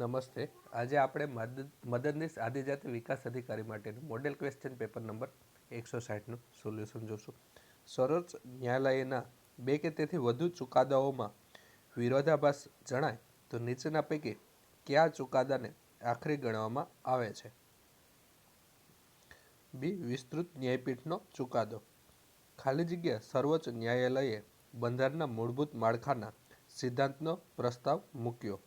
નમસ્તે. આજે આપણે મદદનીશ આદિજાતિ વિકાસ અધિકારી માટેનું મોડેલ ક્વેશ્ચન પેપર નંબર 160નું સોલ્યુશન જોશું. સર્વોચ્ચ ન્યાયાલયના બે કે તેથી વધુ ચુકાદાઓમાં વિરોધાભાસ જણાય તો નીચેના પૈકી કયા ચુકાદાને આખરી ગણવામાં આવે છે? બી. વિસ્તૃત ન્યાયપીઠનો ચુકાદો. ખાલી જગ્યા સર્વોચ્ચ ન્યાયાલયે બંધારણના મૂળભૂત માળખાના સિદ્ધાંતનો પ્રસ્તાવ મૂક્યો.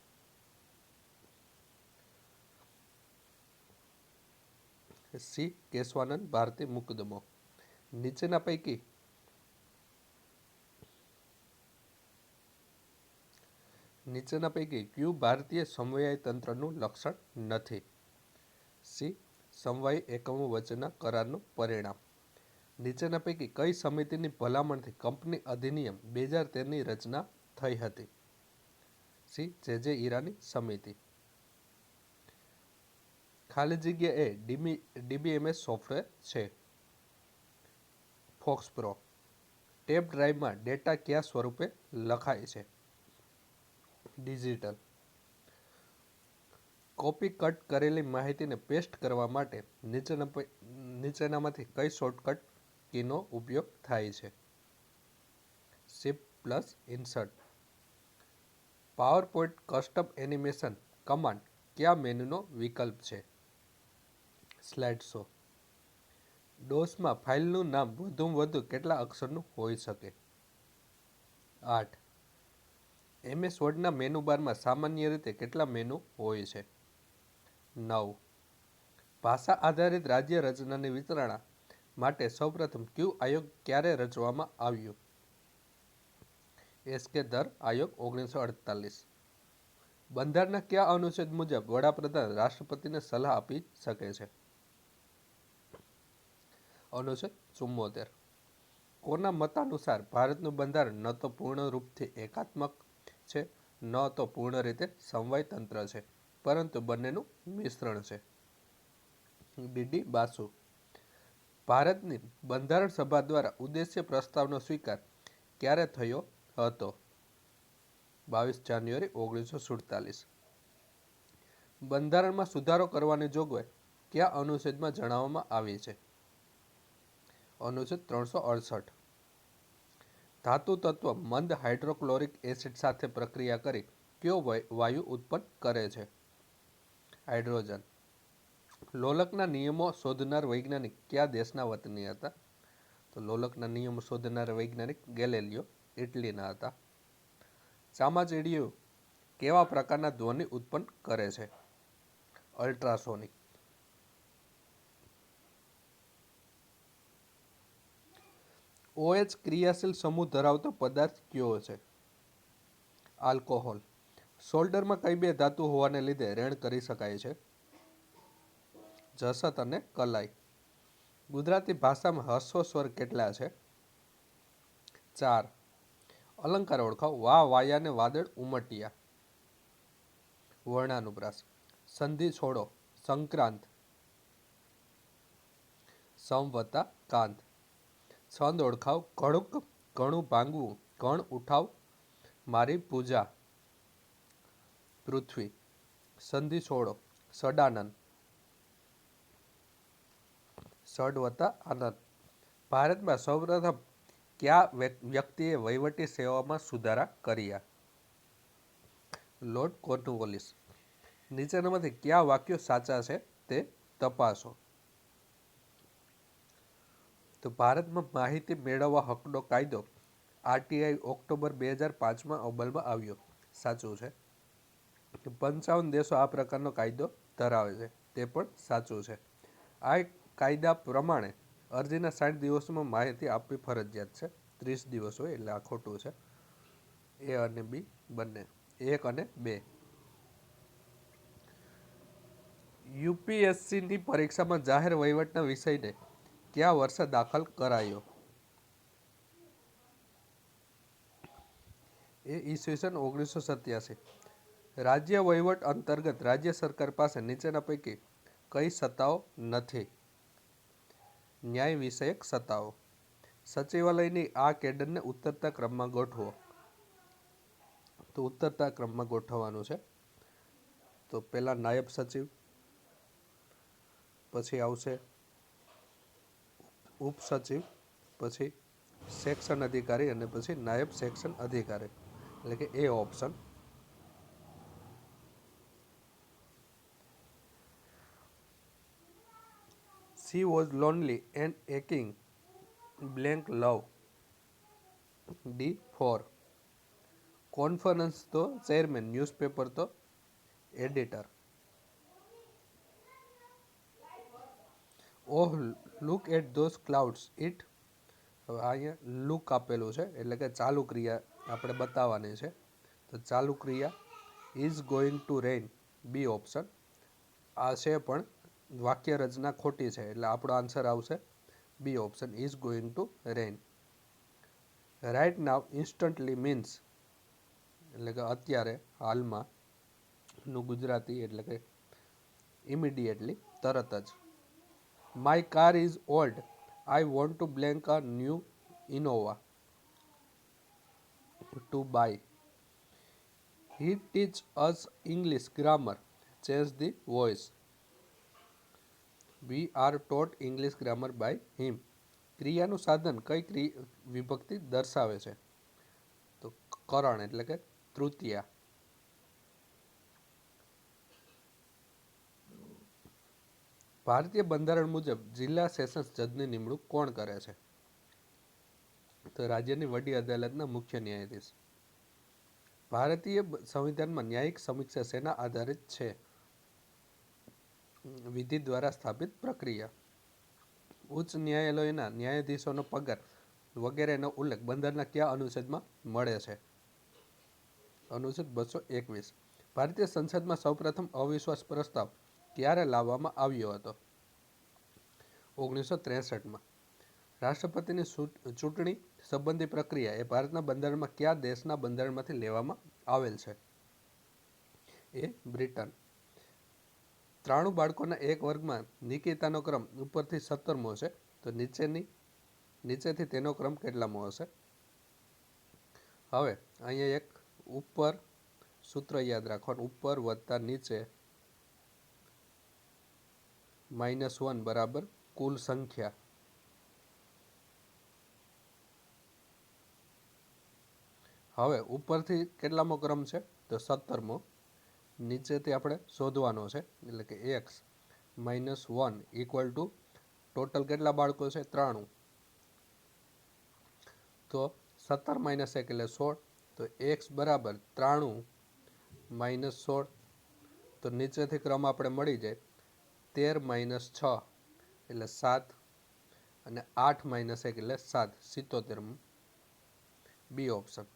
સી. કેશવાનંદ ભારતી મુકદ્દમો. નીચેના પૈકી કયું ભારતીય સમવાય તંત્રનું લક્ષણ નથી? સી. સમવાય એકમો વચ્ચેના કરારનું પરિણામ. નીચેના પૈકી કઈ સમિતિની ભલામણથી કંપની અધિનિયમ 2013ની રચના થઈ હતી? સી. જે ઈરાની સમિતિ. ખાલી જગ્યા એ ડીબીએમએસ સોફ્ટવેર છે. ફોક્સપ્રો. ટેપ ડ્રાઈવમાં ડેટા કયા સ્વરૂપે લખાય છે? ડિજિટલ. કોપી કટ કરેલી માહિતીને પેસ્ટ કરવા માટે નીચેનામાંથી કઈ શોર્ટકટ કીનો ઉપયોગ થાય છે? Shift+Insert. PowerPoint custom animation command કયા મેનુનો વિકલ્પ છે? Slide show. ડોસમાં ફાઇલનું નામ વધુમાં વધુ કેટલા અક્ષરનું હોઈ શકે? 8. MS વર્ડના મેનુ બારમાં સામાન્ય રીતે કેટલા મેનુ હોય છે? 9. ભાષા આધારિત રાજ્ય રચનાની વિચારણા માટે સૌપ્રથમ કયું આયોગ ક્યારે રચવામાં આવ્યું? એસ.કે. દર આયોગ 1948. બંધારણના કયા અનુચ્છેદ મુજબ વડાપ્રધાન રાષ્ટ્રપતિને સલાહ આપી શકે છે? અનુચ્છેદ 74. કોના મતાનુસાર ભારતનું બંધારણ ન તો પૂર્ણ રૂપથી એકાત્મક છે ન તો પૂર્ણ રીતે સમવાય તંત્ર છે, પરંતુ બંનેનું મિશ્રણ છે? ડી. બાસુ. ભારતની બંધારણ સભા દ્વારા ઉદ્દેશ્ય પ્રસ્તાવનો સ્વીકાર ક્યારે થયો હતો? 22 જાન્યુઆરી 1947. બંધારણમાં સુધારો કરવાની જોગવાઈ કયા અનુચ્છેદમાં જણાવવામાં આવી છે? અનુચ્છેદ 368. ધાતુ તત્વ મંદ હાઇડ્રોક્લોરિક એસિડ સાથે પ્રક્રિયા કરી કયો વાયુ ઉત્પન્ન કરે છે? હાઇડ્રોજન. લોલકના નિયમો શોધનાર વૈજ્ઞાનિક કયા દેશના વતની હતા? તો લોલકના નિયમો શોધનાર વૈજ્ઞાનિક ગેલેલિયો ઇટલીના હતા. ચામાચીડિયું કેવા પ્રકારના ધ્વનિ ઉત્પન્ન કરે છે? અલ્ટ્રાસોનિક. OH ક્રિયાશીલ સમૂહ ધરાવતો પદાર્થ કયો છે? આલ્કોહોલ. શોલ્ડરમાં કઈ બે ધાતુ હોવાને લીધે રેણ કરી શકાય છે? જસત અને કલાઈ. ગુજરાતી ભાષામાં હસ્વ સ્વર કેટલા છે? 4. અલંકાર ઓળખાવ. વા, વાયા ને વાદળ ઉમટ્યા. વર્ણાનુપ્રાસ. સંધિ છોડો. સંક્રાંત. સમ વત્તા કાંત. છંદ ઓળખાવ. ઘણુક ઘણું ભાંગવું. ઘણ ઉઠાવ મારી પૂજા. પૃથ્વી. સંધિ છોડો. સડાનન. સડ વત્તા આનંદ. ભારતમાં સૌપ્રથમ કયા વ્યક્તિએ વહીવટી સેવામાં સુધારા કર્યા? Lord Cornwallis. નીચેનામાંથી કયા વાક્યો સાચા છે તે તપાસો. તો ભારતમાં માહિતી મેળવવા હકનો કાયદો RTI ઓક્ટોબર 2005માં અમલમાં આવ્યો. સાચું છે. 55 દેશો આ પ્રકારનો કાયદો ધરાવે છે. તે પણ સાચું છે. આ કાયદા પ્રમાણે અરજીના 60 દિવસોમાં માહિતી આપવી ફરજિયાત છે. 30 દિવસ હોય એટલે આ ખોટું છે. એ અને બી બંને. 1 અને 2. UPSCની પરીક્ષામાં જાહેર વહીવટના વિષયને કયા વર્ષે દાખલ કરાયો? એ ઈસવીસન 1987. રાજ્ય વહીવટ અંતર્ગત રાજ્ય સરકાર પાસે નીચેના પૈકી કઈ સત્તાઓ નથી? ન્યાય વિષયક સત્તાઓ. સચિવાલયની આ કેડરને ઉતરતા ક્રમમાં ગોઠવો. તો ઉતરતા ક્રમમાં ગોઠવવાનું છે. તો પહેલાં નાયબ સચિવ, પછી આવશે ઉપસચિવ, પછી સેક્શન અધિકારી અને પછી નાયબ સેક્શન અધિકારી, એટલે કે એ option. She was lonely and aching blank love. D4. Conference તો ચેરમેન, ન્યૂઝપેપર તો editor. Oh look at those clouds it. હવે અહીંયા લુક આપેલું છે એટલે કે ચાલુ ક્રિયા આપણે બતાવવાની છે. તો ચાલુ ક્રિયા is going to rain, B option. આ છે પણ વાક્ય રચના ખોટી છે એટલે આપણો આન્સર આવશે B option, is going to rain. Right now instantly means, એટલે કે અત્યારે, હાલમાં નું ગુજરાતી એટલે કે ઇમિડિયેટલી, તરત જ. My car is old, I want to blank a new Innova to buy. He teach us English grammar, change the voice. We are taught English grammar by him. ક્રિયાનું સાધન કઈ વિભક્તિ દર્શાવે છે? તો કરણ એટલે કે તૃતીયા. ભારતીય બંધારણ મુજબ જિલ્લા સેશન્સ જજની નિમણૂક કોણ કરે છે? તો રાજ્યની વડી અદાલતના મુખ્ય ન્યાયાધીશ. ભારતીય સંવિધાનમાં ન્યાયિક સમીક્ષા શેના આધારિત છે? વિધિ દ્વારા સ્થાપિત પ્રક્રિયા. ઉચ્ચ ન્યાયાલયોના ન્યાયાધીશોનો પગાર વગેરેનો ઉલ્લેખ બંધારણના કયા અનુચ્છેદમાં મળે છે? અનુચ્છેદ 221. ભારતીય સંસદમાં સૌપ્રથમ અવિશ્વાસ પ્રસ્તાવ ક્યારે લાવવામાં આવ્યો હતો? 1963માં. રાષ્ટ્રપતિની ચૂંટણી સંબંધી પ્રક્રિયા એ ભારતના બંધારણમાં કયા દેશના બંધારણમાંથી લેવામાં આવેલ છે? એ બ્રિટન. 93 બાળકોના એક વર્ગમાં નિકિતાનો ક્રમ ઉપરથી 17મો છે, તો નીચેથી તેનો ક્રમ કેટલામો હશે? હવે અહીંયા એક ઉપર સૂત્ર યાદ રાખવાનું, ઉપર વત્તા નીચે -1 બરાબર કુલ સંખ્યા. હવે ઉપરથી કેટલામો ક્રમ છે? તો 17મો. નીચેથી આપણે શોધવાનો છે એટલે કે x -1 ઇક્વલ ટુ ટોટલ કેટલા બાળકો છે? 93. તો 17 - 1 એટલે 16. તો x બરાબર 93 - 16. તો નીચેથી ક્રમ આપણે મળી જાય 13 - 6 એટલે 7 અને 8 - 1 એટલે 7, 77. B option.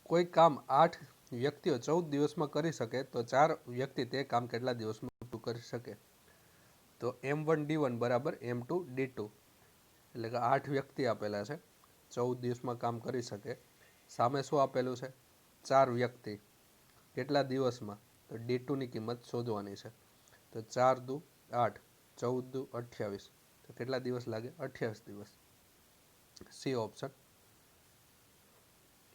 કોઈ કામ 8 વ્યક્તિઓ 14 દિવસમાં કરી શકે તો 4 વ્યક્તિ તે કામ કેટલા દિવસમાં પૂરું કરી શકે? તો M1D1 બરાબર M2D2, એટલે કે 8 વ્યક્તિ આપેલા છે, 14 દિવસમાં કામ કરી શકે. સામે શું આપેલું છે? 4 વ્યક્તિ કેટલા દિવસમાં? તો D2ની કિંમત શોધવાની છે. તો 4 દુ 8, 14 દુ 28, તો કેટલા દિવસ લાગે? 28 દિવસ. C option.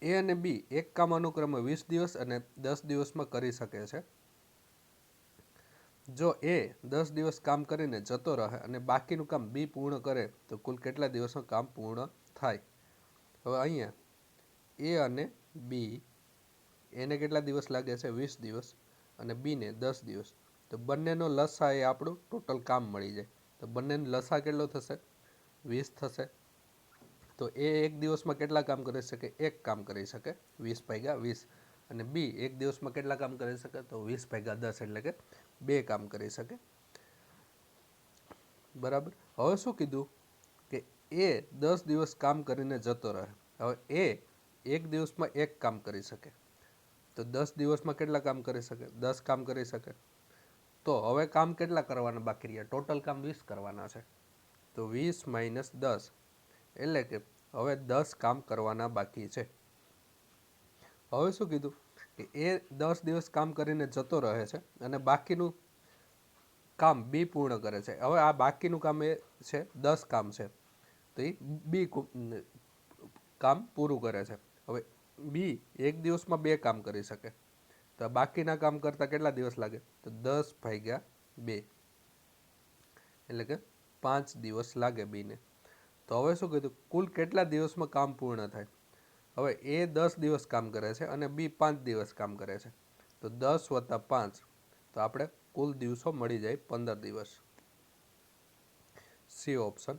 એ અને બી એક કામ અનુક્રમે 20 દિવસ અને 10 દિવસમાં કરી શકે છે. જો એ 10 દિવસ કામ કરીને જતો રહે અને બાકીનું કામ બી પૂર્ણ કરે તો કુલ કેટલા દિવસમાં કામ પૂર્ણ થાય? હવે અહીંયા એ અને બી, એને કેટલા દિવસ લાગે છે? 20 દિવસ, અને બીને 10 દિવસ. તો બંનેનો લસા એ આપણું ટોટલ કામ મળી જાય. તો બંનેનો લસા કેટલો થશે? 20 થશે. તો એ એક દિવસમાં કેટલા કામ કરી શકે? એક કામ કરી શકે, 20/20. અને બી એક દિવસમાં કેટલા કામ કરી શકે? તો 20/10 એટલે કે 2 કામ કરી શકે. બરાબર. હવે શું કીધું કે એ 10 દિવસ કામ કરીને જતો રહે. હવે એ એક દિવસમાં એક કામ કરી શકે, તો 10 દિવસમાં કેટલા કામ કરી શકે? 10 કામ કરી શકે. તો હવે કામ કેટલા કરવાના બાકી રહ્યા? ટોટલ કામ 20 કરવાના છે. તો 20 - 10 એટલે કે હવે 10 કામ કરવાના બાકી છે. હવે શું કીધું કે એ 10 દિવસ કામ કરીને જતો રહે છે અને બાકીનું કામ બી પૂર્ણ કરે છે. હવે આ બાકીનું કામ એ છે 10 કામ છે, તો એ બી કામ પૂરું કરે છે. હવે બી એક દિવસમાં 2 કામ કરી શકે, તો બાકીના કામ કરતાં કેટલા દિવસ લાગે? તો 10/2, એટલે કે 5 દિવસ લાગે બીને. તો હવે શું કીધું? કુલ કેટલા દિવસમાં કામ પૂર્ણ થાય? હવે એ 10 દિવસ કામ કરે છે અને બી 5 દિવસ કામ કરે છે, તો 10 + 5, તો આપણે કુલ દિવસો મળી જાય 15 દિવસ. C option.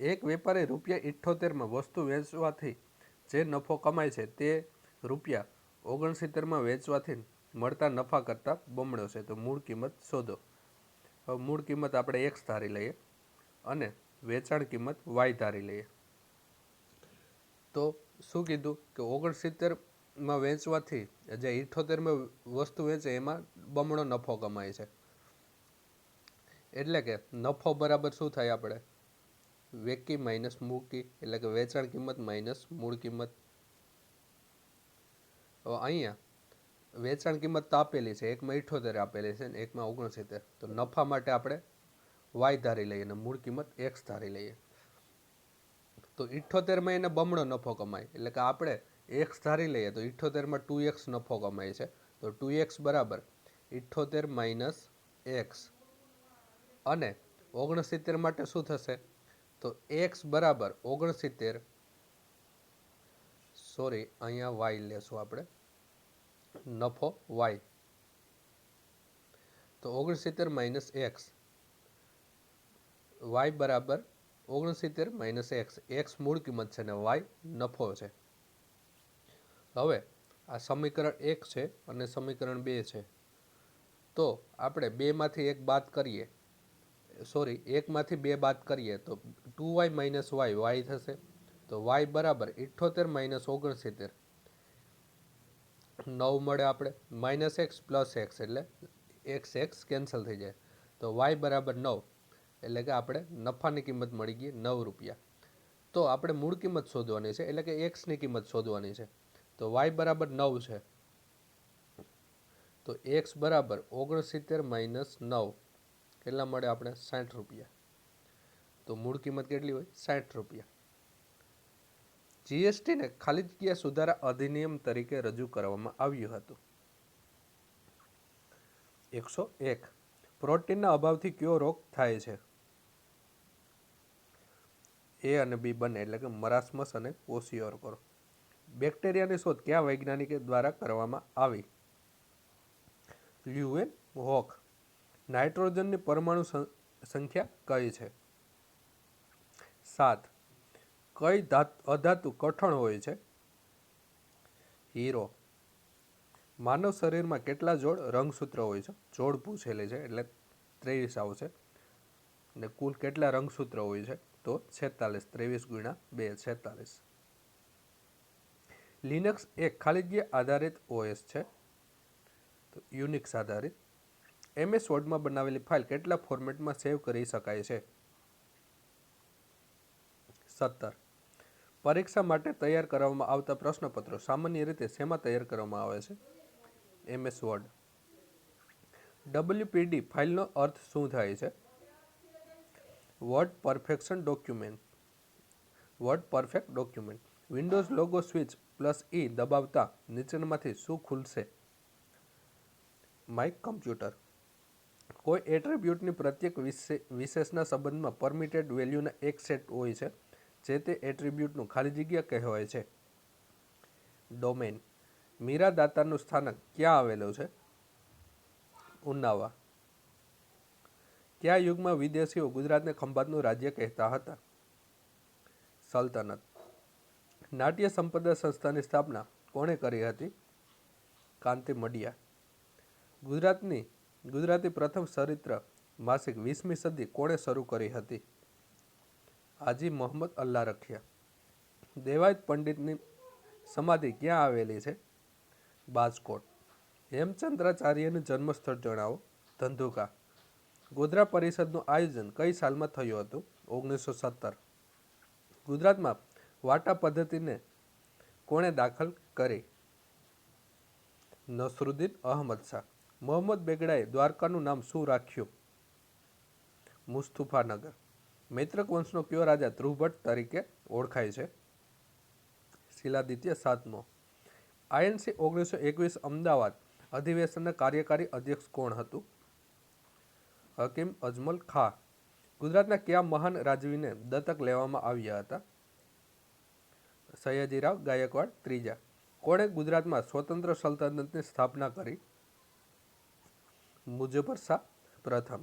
એક વેપારી ₹78 વસ્તુ વેચવાથી જે નફો કમાય છે તે ₹69 વેચવાથી મળતા નફા કરતાં બમણો છે, તો મૂળ કિંમત શોધો. હવે મૂળ કિંમત આપણે x ધારી લઈએ અને વેચાણ કિંમત y ધારી લઈએ. તો શું કીધું કે 69 વેચવાથી જે 78 વસ્તુ વેચે એમાં બમણો નફો કમાય છે. એટલે કે નફો બરાબર શું થાય? આપણે વેકી માઇનસ મૂકી, એટલે કે વેચાણ કિંમત માઇનસ મૂળ કિંમત. હવે અહીંયા વેચાણ કિંમત તો આપેલી છે, એકમાં 78 આપેલી છે ને એકમાં 69. તો નફા માટે આપણે y ધારી લઈએ અને મૂળ કિંમત x ધારી લઈએ. તો 78 એને બમણો નફો કમાય, એટલે કે આપણે x ધારી લઈએ તો 78 2x નફો કમાય છે, તો 2x બરાબર 78 - x. અને 69 માટે શું થશે? તો x બરાબર 69, સોરી અહીંયા y લેશું આપણે, નફો y. તો 69 - x, y બરાબર 69 - x. x મૂળ કિંમત છે ને y નફો છે. હવે આ સમીકરણ 1 છે અને સમીકરણ 2 છે, તો આપણે 2 માંથી 1 બાદ કરીએ, સોરી 1 માંથી 2 બાદ કરીએ તો 2y - y y થશે. તો y બરાબર 78 - 69, 9 મળે આપણે, -x + x એટલે x કેન્સલ થઈ જાય, તો y બરાબર 9, એટલે કે આપણે નફાની કિંમત મળી ગઈ ₹9. તો આપણે મૂળ કિંમત શોધવાની છે, એટલે કે x ની કિંમત શોધવાની છે. તો y બરાબર 9 છે, તો x બરાબર 69 - 9, કેટલા મળે આપણે? ₹60. તો મૂળ કિંમત કેટલી હોય? ₹60. જીએસટીને ખાલી જગ્યા સુધારા અધિનિયમ તરીકે રજૂ કરવામાં આવ્યું હતું. 101. પ્રોટીનના અભાવથી કયો રોગ થાય છે? એ અને બી બંને, એટલે કે મરાસ્મસ અને ક્વોશિયોર્કર. બેક્ટેરિયાની શોધ કયા વૈજ્ઞાનિક દ્વારા કરવામાં આવી? લ્યુએન હોક. નાઇટ્રોજનની પરમાણુ સંખ્યા કઈ છે? 7. કઈ અધાતુ કઠણ હોય છે? હીરો. માનવ શરીરમાં કેટલા જોડ રંગસૂત્ર હોય છે? જોડ પૂછેલી છે એટલે 23 આવશે. અને કુલ કેટલા રંગસૂત્ર હોય છે? તો 46. 23 × 2 46. લિનક્સ એક ખાલી જગ્યા આધારિત ઓએસ છે, તો યુનિક્સ આધારિત. MS વર્ડમાં બનાવેલી ફાઇલ કેટલા ફોર્મેટમાં સેવ કરી શકાય છે? 17. પરીક્ષા માટે તૈયાર કરવામાં આવતા પ્રશ્નપત્રો સામાન્ય રીતે શેમાં તૈયાર કરવામાં આવે છે? MS word. WPD ફાઇલનો અર્થ શું થાય છે? Word perfection document. Word perfect document. Windows logo switch +E દબાવતા નીચેનામાંથી શું ખુલશે? My computer. કોઈ એટ્રીબ્યુટની પ્રત્યેક વિશેષના સંબંધમાં પરમિટેડ વેલ્યુના એક સેટ હોય છે, જે તે એટ્રીબ્યુટનું ખાલી જગ્યા કહેવાય છે. ડોમેન. મીરા દાતારનું સ્થાનક ક્યાં આવેલું છે? ઉનાવા. કયા યુગમાં વિદેશીઓ ગુજરાતને ખંભાતનું રાજ્ય કહેતા હતા? સલ્તનત. નાટ્ય સંપદા સંસ્થાની સ્થાપના કોણે કરી હતી? કાંતિ મડિયા. ગુજરાતી પ્રથમ ચરિત્ર માસિક 20મી સદી કોણે શરૂ કરી હતી? હાજી મોહમ્મદ અલ્લા રખિયા. દેવાયત પંડિતની સમાધિ ક્યાં આવેલી છે? બાજકોટ. હેમચંદ્રાચાર્યનું જન્મસ્થળ જણાવો. ધંધુકા. ગોધરા પરિષદનું આયોજન કઈ સાલમાં થયું હતું? 1917. ગુજરાતમાં વાટા પદ્ધતિને કોણે દાખલ કરી? નસરુદ્દીન અહમદ શાહ. મોહમ્મદ બેગડાએ દ્વારકાનું નામ શું રાખ્યું? મુસ્તફાનગર. મૈત્રક વંશનો કયો રાજા ધ્રુવભટ્ટ તરીકે ઓળખાય છે? શિલાદિત્ય સાતમો. INC 1921 અમદાવાદ અધિવેશનના કાર્યકારી અધ્યક્ષ કોણ હતું? હકીમ અજમલ ખાં. ગુજરાતના કયા મહાન રાજવીને દત્તક લેવામાં આવ્યા હતા? સયાજીરાવ ગાયકવાડ ત્રીજા. કોણે ગુજરાતમાં સ્વતંત્ર સલ્તનતની સ્થાપના કરી? મુઝફ્ફર શાહ પ્રથમ.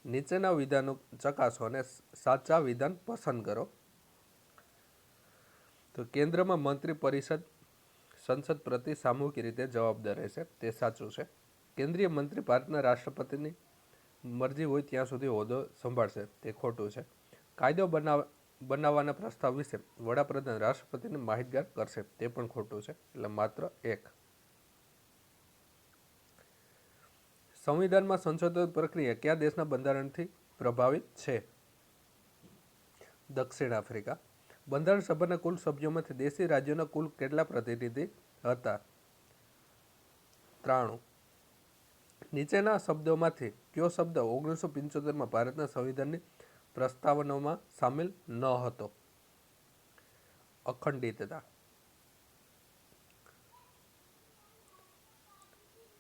નીચેના વિધાનો ચકાસો અને સાચા વિધાન પસંદ કરો. તો કેન્દ્રમાં મંત્રી પરિષદ સંસદ પ્રતિ સામૂહિક રીતે જવાબદાર રહેશે, તે સાચું છે. કેન્દ્રીય મંત્રી ભારતના રાષ્ટ્રપતિની મરજી હોય ત્યાં સુધી હોદ્દો સંભાળશે, તે ખોટું છે. કાયદો બનાવવાના પ્રસ્તાવ વિશે વડાપ્રધાન રાષ્ટ્રપતિને માહિતગાર કરશે, તે પણ ખોટું છે, એટલે માત્ર એક. સંવિધાનમાં સંશોધન પ્રક્રિયા કયા દેશના બંધારણથી પ્રભાવિત છે? દક્ષિણ આફ્રિકા. બંધારણ સભાના કુલ સભ્યોમાંથી દેશી રાજ્યોના કુલ કેટલા પ્રતિનિધિ હતા? 93. નીચેના શબ્દોમાંથી કયો શબ્દ 1975માં ભારતના સંવિધાનની પ્રસ્તાવનામાં સામેલ ન હતો? અખંડિતતા.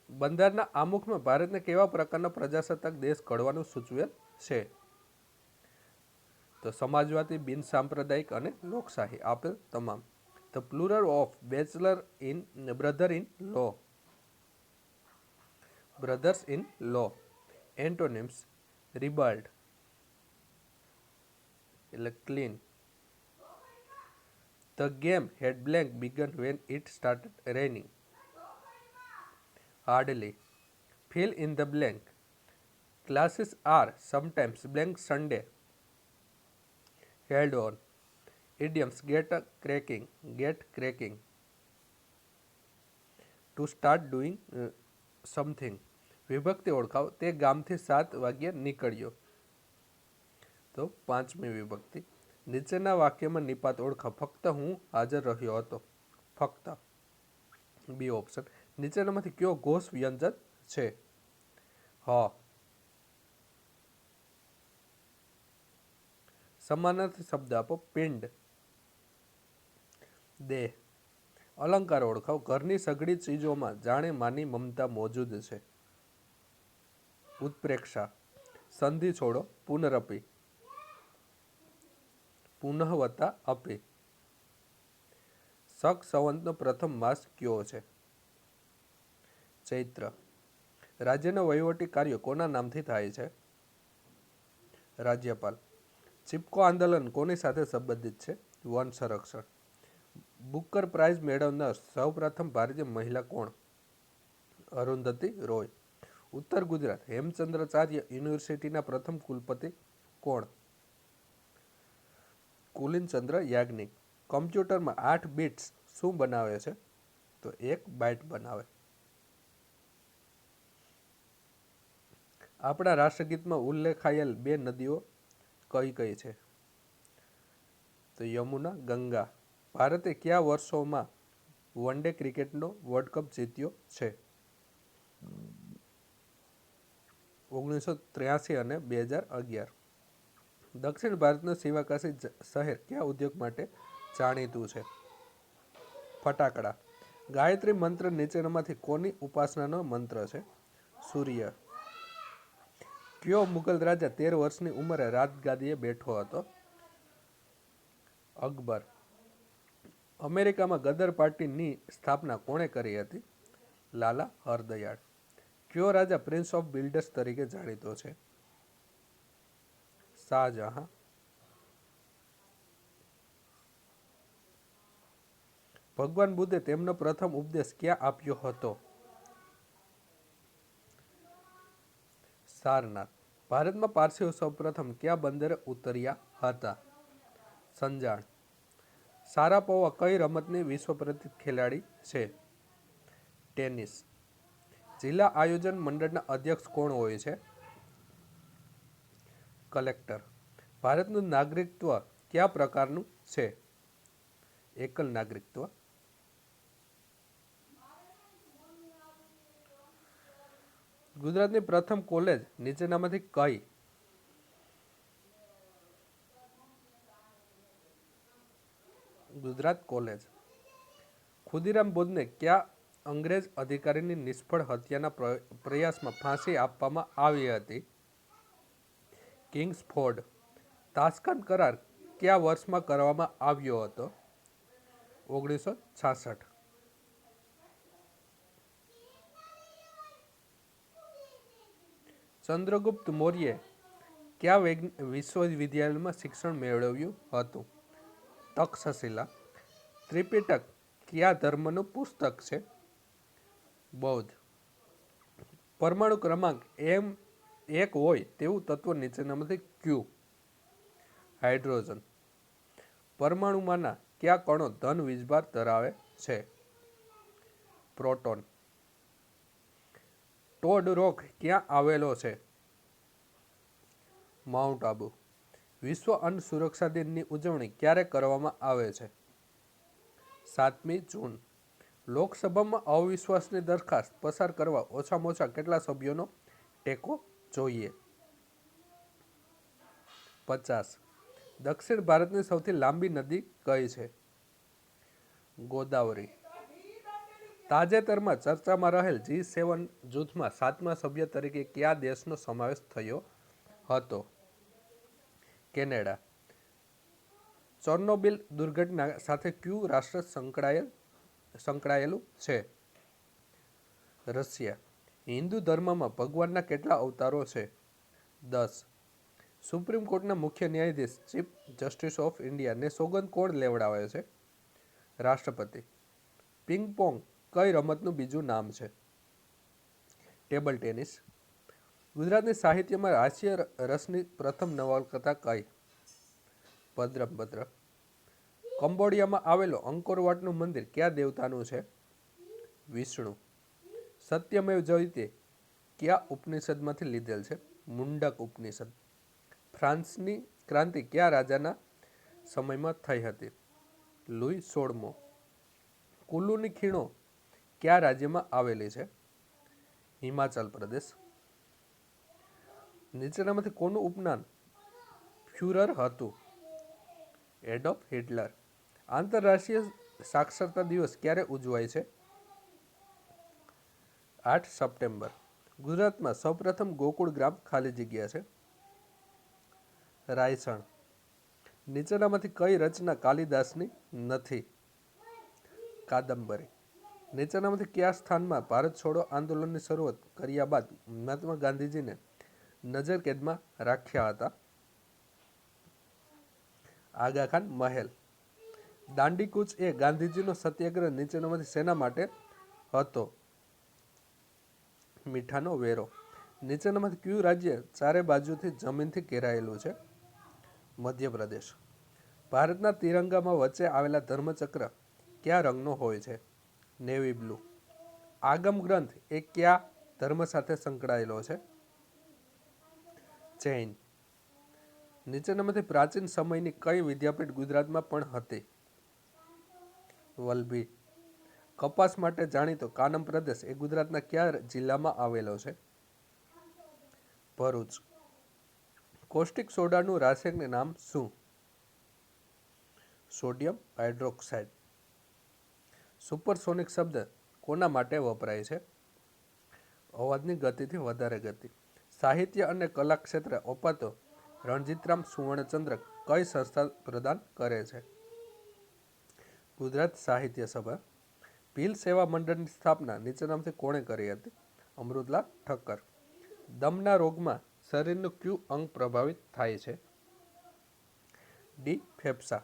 બંધારણના આમુખમાં ભારતને કેવા પ્રકારનો પ્રજાસત્તાક દેશ ઘડવાનું સૂચવેલ છે? તો સમાજવાદી, બિન સાંપ્રદાયિક અને લોકશાહી. આપેલ તમામ. The plural of brother in law. Brothers in law. Antonyms: rebuild એટલે clean. The game had blank begun when it started raining. Hardly. Fill in the blank. Classes are sometimes blank Sunday. Held on. Idioms: get cracking. To start doing something. વિભક્તિ ઓળખાવો. તે ગામથી 7 વાગ્યે નીકળ્યો. તો પાંચમી વિભક્તિ. નીચેના વાક્યમાં નિપાત ઓળખાવ. ફક્ત હું હાજર રહ્યો હતો. ફક્ત. B option. નીચેનામાંથી કયો ઘોષ વ્યંજન છે? હ. સમાનાર્થી શબ્દ આપો. પિંડ. દેહ. અલંકાર ઓળખાવ. ઘરની સઘળી ચીજોમાં જાણે માની મમતા મોજૂદ છે. ઉત્પ્રેક્ષા. સંધિ છોડો. પુનરપી. પુનઃવતા અપી. શક સંવતનો પ્રથમ માસ કયો છે? ચૈત્ર. રાજ્યના વહીવટી કાર્યો કોના નામથી થાય છે? રાજ્યપાલ. ચિપકો આંદોલન કોની સાથે સંબંધિત છે? વન સંરક્ષણ. બુકર પ્રાઇઝ મેળવનાર સૌપ્રથમ ભારતીય મહિલા કોણ? અરુંધતી રોય. ઉત્તર ગુજરાત હેમચંદ્રાચાર્ય યુનિવર્સિટીના પ્રથમ કુલપતિ કોણ? કુલીનચંદ્ર યાજ્ઞિક. કમ્પ્યુટરમાં 8 બિટ્સ શું બનાવે છે? તો 1 બાઇટ બનાવે. આપણા રાષ્ટ્રગીતમાં ઉલ્લેખાયેલ 2 નદીઓ કઈ કઈ છે? તો યમુના, ગંગા. ભારતે કયા વર્ષોમાં વન ડે ક્રિકેટનો વર્લ્ડ કપ જીત્યો છે? 1983 અને 2011. દક્ષિણ ભારતનું શિવાકાશી શહેર કયા ઉદ્યોગ માટે જાણીતું છે? ફટાકડા. ગાયત્રી મંત્ર નીચેનામાંથી કોની ઉપાસનાનો મંત્ર છે? સૂર્ય. કયો મુગલ રાજા 13 વર્ષની ઉંમરે રાજગાદીએ બેઠો હતો? અકબર. અમેરિકામાં ગદર પાર્ટીની સ્થાપના કોણે કરી હતી? લાલા હરદયાળ. કયો રાજા પ્રિન્સ ઓફ બિલ્ડર્સ તરીકે જાણીતો છે? શાહજહાં. ભગવાન બુદ્ધે તેમનો પ્રથમ ઉપદેશ ક્યાં આપ્યો હતો? સારનાથ. ભારતમાં પારસીઓ સૌપ્રથમ કયા બંદરે ઉતર્યા હતા? સંજાણ. શારાપોવા કઈ રમતની વિશ્વ પ્રસિદ્ધ ખેલાડી છે? ટેનિસ. જિલ્લા આયોજન મંડળના અધ્યક્ષ કોણ હોય છે? કલેક્ટર. ભારતનું નાગરિકત્વ કયા પ્રકારનું છે? એકલ નાગરિકત્વ. ગુજરાતની પ્રથમ કોલેજ નીચેનામાંથી કઈ? ગુજરાત કોલેજ. ખુદીરામ બોઝને કયા અંગ્રેજ અધિકારીની નિષ્ફળ હત્યાના પ્રયાસમાં ફાંસી આપવામાં આવી હતી? કિંગ્સફોર્ડ. તાશ્કંદ કરાર કયા વર્ષમાં કરવામાં આવ્યો હતો? 1966. ચંદ્રગુપ્ત મૌર્યે કયા વિશ્વવિદ્યાલયમાં શિક્ષણ મેળવ્યું હતું? તક્ષશિલા. ત્રિપિટક કયા ધર્મનું પુસ્તક છે? બૌદ્ધ. પરમાણુ ક્રમાંક M1 હોય તેવું તત્વ નીચેનામાંથી કયું? હાઇડ્રોજન. પરમાણુમાંના કયા કણો ધન વીજભાર ધરાવે છે? પ્રોટોન. ટોડ રોક ક્યાં આવેલો છે? માઉન્ટ આબુ. વિશ્વ અન્ન સુરક્ષા દિનની ઉજવણી ક્યારે કરવામાં આવે છે? 7મી જૂન. લોકસભામાં અવિશ્વાસની દરખાસ્ત પસાર કરવા ઓછામાં ઓછા કેટલા સભ્યોનો ટેકો જોઈએ? 50. દક્ષિણ ભારતની સૌથી લાંબી નદી કઈ છે? ગોદાવરી. તાજેતરમાં ચર્ચામાં રહેલ G7 જૂથમાં 7મા સભ્ય તરીકે કયા દેશનો સમાવેશ થયો હતો? કેનેડા. ચોર્નોબિલ દુર્ઘટના સાથે કયું રાષ્ટ્ર સંકળાયેલું છે? રશિયા. હિન્દુ ધર્મમાં ભગવાનના કેટલા અવતારો છે? 10. સુપ્રીમ કોર્ટના મુખ્ય ન્યાયાધીશ ચીફ જસ્ટિસ ઓફ ઇન્ડિયાને સોગંદ કોણ લેવડાવે છે? રાષ્ટ્રપતિ. પિંગ પોંગ કઈ રમતનું બીજું નામ છે? Table tennis. ગુજરાતી સાહિત્યમાં હાસ્ય રસની પ્રથમ નવલકથા કઈ? ભદ્રંભદ્ર. કંબોડિયામાં આવેલો અંકોરવાટનું મંદિર કયા દેવતાનું છે? વિષ્ણુ. સત્યમેવ જયતે કયા ઉપનિષદમાંથી લીધેલ છે? મુંડક ઉપનિષદ. ફ્રાન્સની ક્રાંતિ કયા રાજાના સમયમાં થઈ હતી? લુઈ 16મો. કુલ્લુની ખીણો કયા રાજ્યમાં આવેલી છે? હિમાચલ પ્રદેશ. નીચેનામાંથી કોનું ઉપનામ ફ્યુરર હતું? Adolf Hitler. આંતરરાષ્ટ્રીય સાક્ષરતા દિવસ ક્યારે ઉજવાય છે? 8 સપ્ટેમ્બર. ગુજરાતમાં સૌપ્રથમ ગોકુળ ગ્રામ ખાલી જગ્યા છે? રાયસણ. નીચેનામાંથી કઈ રચના કાલિદાસની નથી? કાદંબરી. નીચેનામાંથી કયા સ્થાનમાં ભારત છોડો આંદોલનની શરૂઆત કર્યા બાદ મહાત્મા ગાંધીજીને નજરકેદમાં રાખ્યા હતા? આગા ખાન મહેલ. દાંડીકૂચ એ ગાંધીજીનો સત્યાગ્રહ નીચેનામાંથી શેના માટે હતો? મીઠાનો વેરો. નીચેનામાંથી કયું રાજ્ય ચારે બાજુથી જમીનથી ઘેરાયેલું છે? મધ્યપ્રદેશ. ભારતના તિરંગામાં વચ્ચે આવેલા ધર્મચક્ર કયા રંગનો હોય છે? Navy blue. આગમ ગ્રંથ એ કયા ધર્મ સાથે સંકળાયેલો છે? જૈન. નીચેનામાંથી પ્રાચીન સમયની કઈ વિદ્યાપીઠ ગુજરાતમાં પણ હતી? વલભી. કપાસ માટે જાણીતો કાનમ પ્રદેશ એ ગુજરાતના કયા જિલ્લામાં આવેલો છે? ભરૂચ. કોસ્ટિક સોડાનું રાસાયણિક નામ શું? Sodium hydroxide. સુપરસોનિક શબ્દ કોના માટે વપરાય છે? અવાજની ગતિથી વધારે ગતિ. સાહિત્ય અને કલા ક્ષેત્રે અપાતો રણજીતરામ સુવર્ણચંદ્રક કઈ સંસ્થા પ્રદાન કરે છે? ગુજરાત સાહિત્ય સભા. ભીલ સેવા મંડળની સ્થાપના નીચેનામાંથી કોણે કરી હતી? અમૃતલાલ ઠક્કર. દમના રોગમાં શરીરનું કયું અંગ પ્રભાવિત થાય છે? ડી. ફેફસા.